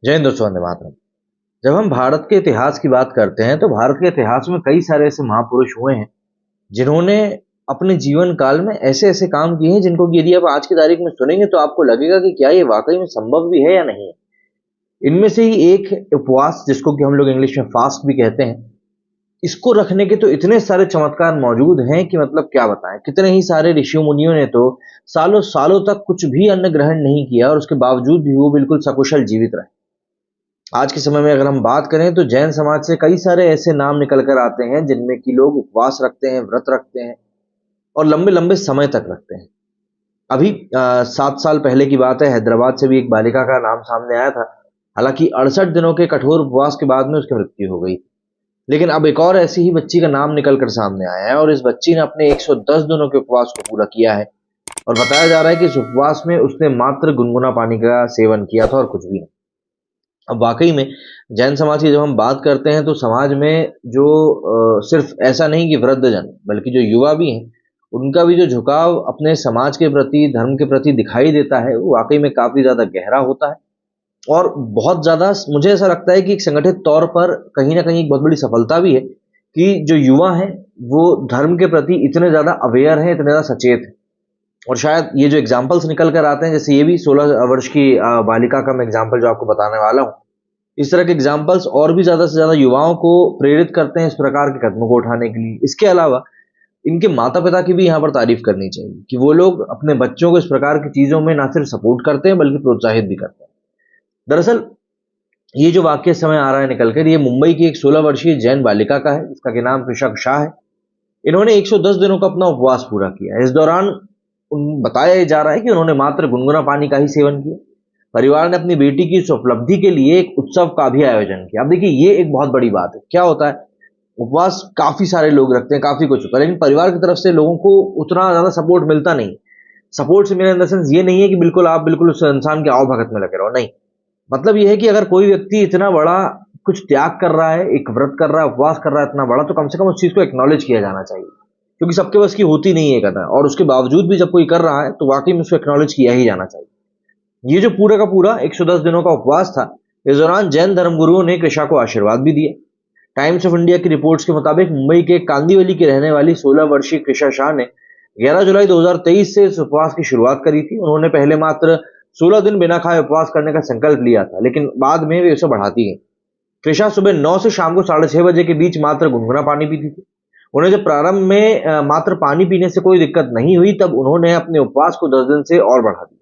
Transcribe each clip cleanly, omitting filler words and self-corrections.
जय हिंद दोस्तों, वंदे मातरम। जब हम भारत के इतिहास की बात करते हैं तो भारत के इतिहास में कई सारे ऐसे महापुरुष हुए हैं जिन्होंने अपने जीवन काल में ऐसे ऐसे काम किए हैं जिनको कि यदि आप आज की तारीख में सुनेंगे तो आपको लगेगा कि क्या ये वाकई में संभव भी है या नहीं है। इनमें से ही एक है उपवास, जिसको कि हम लोग इंग्लिश में फास्ट भी कहते हैं। इसको रखने के तो इतने सारे चमत्कार मौजूद हैं कि मतलब क्या बताएं। कितने ही सारे ऋषियों मुनियों ने तो सालों सालों तक कुछ भी अन्न ग्रहण नहीं किया और उसके बावजूद भी वो बिल्कुल सकुशल जीवित रहे। आज के समय में अगर हम बात करें तो जैन समाज से कई सारे ऐसे नाम निकल कर आते हैं जिनमें कि लोग उपवास रखते हैं, व्रत रखते हैं और लंबे लंबे समय तक रखते हैं। अभी 7 साल पहले की बात है, हैदराबाद से भी एक बालिका का नाम सामने आया था। हालांकि 68 दिनों के कठोर उपवास के बाद में उसकी मृत्यु हो गई। लेकिन अब एक और ऐसी ही बच्ची का नाम निकल कर सामने आया है और इस बच्ची ने अपने 110 दिनों के उपवास को पूरा किया है। और बताया जा रहा है कि इस उपवास में उसने मात्र गुनगुना पानी का सेवन किया था और कुछ भी नहीं। अब वाकई में जैन समाज की जब हम बात करते हैं तो समाज में जो सिर्फ ऐसा नहीं कि वृद्धजन बल्कि जो युवा भी हैं, उनका भी जो झुकाव अपने समाज के प्रति, धर्म के प्रति दिखाई देता है, वो वाकई में काफी ज्यादा गहरा होता है। और बहुत ज्यादा मुझे ऐसा लगता है कि एक संगठित तौर पर कहीं ना कहीं एक बहुत बड़ी सफलता भी है कि जो युवा हैं वो धर्म के प्रति इतने ज्यादा अवेयर हैं, इतने ज्यादा सचेत हैं। और शायद ये जो एग्जाम्पल्स निकल कर आते हैं, जैसे ये भी 16 वर्ष की बालिका का मैं एग्जाम्पल जो आपको बताने वाला हूँ, इस तरह के एग्जाम्पल्स और भी ज्यादा से ज्यादा युवाओं को प्रेरित करते हैं इस प्रकार के कदमों को उठाने के लिए। इसके अलावा इनके माता पिता की भी यहाँ पर तारीफ करनी चाहिए कि वो लोग अपने बच्चों को इस प्रकार की चीजों में ना सिर्फ सपोर्ट करते हैं बल्कि प्रोत्साहित भी करते हैं। दरअसल ये जो वाक्य समय आ रहा है निकलकर, ये मुंबई की एक 16 वर्षीय जैन बालिका का है, जिसका कि नाम कृषक शाह है। इन्होंने 110 दिनों का अपना उपवास पूरा किया। इस दौरान बताया जा रहा है कि उन्होंने मात्र गुनगुना पानी का ही सेवन किया। परिवार ने अपनी बेटी की इस उपलब्धि के लिए एक उत्सव का भी आयोजन किया। अब देखिए, ये एक बहुत बड़ी बात है। क्या होता है, उपवास काफी सारे लोग रखते हैं, काफी कुछ होता है, लेकिन परिवार की तरफ से लोगों को उतना ज्यादा सपोर्ट मिलता नहीं। सपोर्ट से मेरा इन द सेंस ये नहीं है कि बिल्कुल आप बिल्कुल उस इंसान के आओ भगत में लगे रहो, नहीं। मतलब ये है कि अगर कोई व्यक्ति इतना बड़ा कुछ त्याग कर रहा है, एक व्रत कर रहा है, उपवास कर रहा है इतना बड़ा, तो कम से कम उस चीज को एक्नॉलेज किया जाना चाहिए, क्योंकि सबके बस की होती नहीं है कथा। और उसके बावजूद भी जब कोई कर रहा है तो वाकई में उसको एक्नॉलेज किया ही जाना चाहिए। ये जो पूरा का पूरा 110 दिनों का उपवास था, इस दौरान जैन धर्मगुरुओं ने कृषा को आशीर्वाद भी दिया। टाइम्स ऑफ इंडिया की रिपोर्ट्स के मुताबिक मुंबई के कांदीवली की रहने वाली 16 वर्षीय कृषा शाह ने 11 जुलाई 2023 से इस उपवास की शुरुआत करी थी। उन्होंने पहले मात्र 16 दिन बिना खाए उपवास करने का संकल्प लिया था, लेकिन बाद में वे उसे बढ़ाती गई। कृषा सुबह 9 से शाम को 6:30 बजे के बीच मात्र गुनगुना पानी पीती थी। उन्हें जब प्रारंभ में मात्र पानी पीने से कोई दिक्कत नहीं हुई, तब उन्होंने अपने उपवास को 10 दिन से और बढ़ा दिया।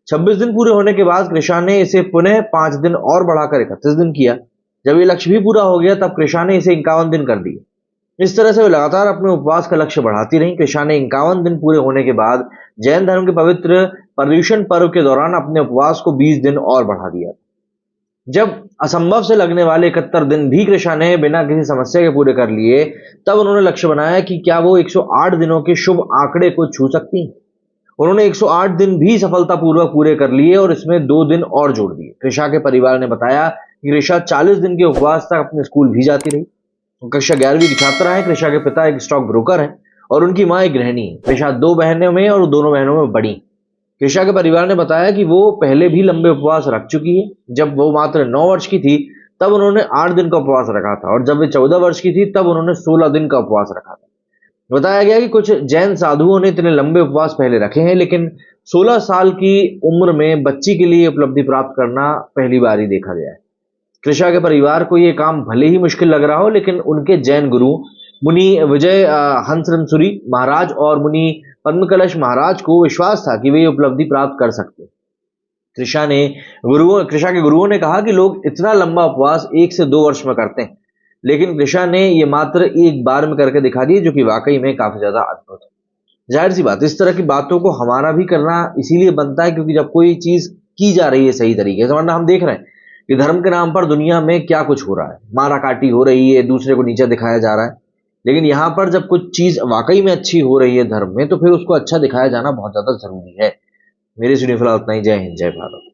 26 दिन पूरे होने के बाद कृषा ने इसे पुनः 5 दिन और बढ़ाकर 31 दिन किया। जब ये लक्ष्य भी पूरा हो गया तब कृषा ने इसे 51 दिन कर दिया। इस तरह से वे लगातार अपने उपवास का लक्ष्य बढ़ाती रहीं। कृषा ने 51 दिन पूरे होने के बाद जैन धर्म के पवित्र पर्युषण पर्व के दौरान अपने उपवास को 20 दिन और बढ़ा दिया। जब असंभव से लगने वाले 71 दिन भी कृषा ने बिना किसी समस्या के पूरे कर लिए, तब उन्होंने लक्ष्य बनाया कि क्या वो 108 दिनों के शुभ आंकड़े को छू सकती हैं। उन्होंने 108 दिन भी सफलतापूर्वक पूरे कर लिए और इसमें 2 दिन और जोड़ दिए। कृषा के परिवार ने बताया कि कृषा 40 दिन के उपवास तक अपने स्कूल भी जाती रही। कृषा 11वीं की छात्रा है। कृषा के पिता एक स्टॉक ब्रोकर हैं और उनकी मां एक गृहिणी है। कृषा 2 बहनों में और दोनों बहनों में बड़ी। कृषा के परिवार ने बताया कि वो पहले भी लंबे उपवास रख चुकी है। जब वो मात्र 9 वर्ष की थी तब उन्होंने 8 दिन का उपवास रखा था, और जब वे 14 वर्ष की थी तब उन्होंने 16 दिन का उपवास रखा था। बताया गया कि कुछ जैन साधुओं ने इतने लंबे उपवास पहले रखे हैं, लेकिन 16 साल की उम्र में बच्ची के लिए उपलब्धि प्राप्त करना पहली बार ही देखा गया है। कृषा के परिवार को यह काम भले ही मुश्किल लग रहा हो, लेकिन उनके जैन गुरु मुनि विजय हंसरंसुरी महाराज और मुनि पद्मकलश महाराज को विश्वास था कि वे ये उपलब्धि प्राप्त कर सकते। कृषा के गुरुओं ने कहा कि लोग इतना लंबा उपवास 1 से 2 वर्ष में करते हैं, लेकिन कृषा ने ये मात्र एक बार में करके दिखा दी, जो कि वाकई में काफी ज्यादा अद्भुत है। जाहिर सी बात, इस तरह की बातों को हमारा भी करना इसीलिए बनता है क्योंकि जब कोई चीज की जा रही है सही तरीके से, वरना हम देख रहे हैं कि धर्म के नाम पर दुनिया में क्या कुछ हो रहा है। मारा काटी हो रही है, दूसरे को नीचा दिखाया जा रहा है। लेकिन यहाँ पर जब कुछ चीज वाकई में अच्छी हो रही है धर्म में, तो फिर उसको अच्छा दिखाया जाना बहुत ज्यादा जरूरी है। मेरी वीडियो फिलहाल उतना ही। जय हिंद, जय भारत।